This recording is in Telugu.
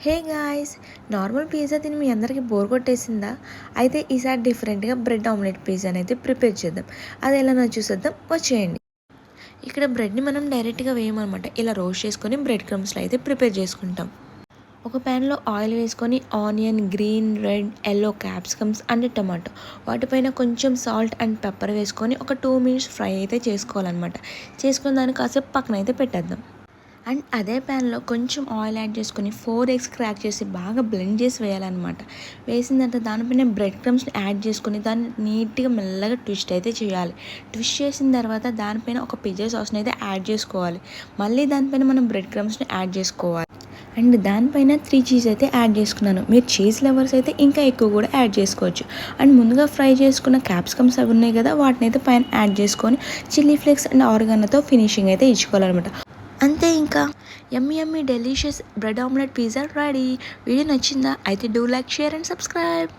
హే గాయ్స్, నార్మల్ పిజ్జా తిని మీ అందరికీ బోర్ కొట్టేసిందా? అయితే ఈసారి డిఫరెంట్గా బ్రెడ్ ఆమ్లెట్ పిజ్జాని అయితే ప్రిపేర్ చేద్దాం. అది ఎలానో చూసేద్దాం, వచ్చేయండి. ఇక్కడ బ్రెడ్ని మనం డైరెక్ట్గా వేయమన్నమాట. ఇలా రోస్ట్ చేసుకొని బ్రెడ్ క్రమ్స్లో అయితే ప్రిపేర్ చేసుకుంటాం. ఒక ప్యాన్లో ఆయిల్ వేసుకొని onion, green, red, yellow capsicums and tomato వాటిపైన కొంచెం సాల్ట్ అండ్ పెప్పర్ వేసుకొని ఒక 2 minutes ఫ్రై అయితే చేసుకోవాలన్నమాట. చేసుకుని దాన్ని కాసేపు పక్కన అయితే పెట్టేద్దాం. అండ్ అదే ప్యాన్లో కొంచెం ఆయిల్ యాడ్ చేసుకొని 4 eggs క్రాక్ చేసి బాగా బ్లెండ్ చేసి వేయాలన్నమాట. వేసిన తర్వాత దానిపైన బ్రెడ్ క్రమ్స్ని యాడ్ చేసుకొని దాన్ని నీట్గా మెల్లగా ట్విస్ట్ అయితే చేయాలి. ట్విస్ట్ చేసిన తర్వాత దానిపైన ఒక పిజ్జా సాస్ని అయితే యాడ్ చేసుకోవాలి. మళ్ళీ దానిపైన మనం బ్రెడ్ క్రమ్స్ని యాడ్ చేసుకోవాలి. అండ్ దానిపైన 3 చీజ్ అయితే యాడ్ చేసుకున్నాను. మీరు చీజ్ లవర్స్ అయితే ఇంకా ఎక్కువ కూడా యాడ్ చేసుకోవచ్చు. అండ్ ముందుగా ఫ్రై చేసుకున్న క్యాప్సికమ్స్ అవి ఉన్నాయి కదా, వాటిని అయితే పైన యాడ్ చేసుకొని చిల్లీ ఫ్లేక్స్ అండ్ ఆరిగానోతో ఫినిషింగ్ అయితే ఇచ్చుకోవాలన్నమాట. అంతే, ఇంకా yummy yummy delicious bread omelette pizza ready. Video నచ్చిందా? అయితే do like, share and subscribe.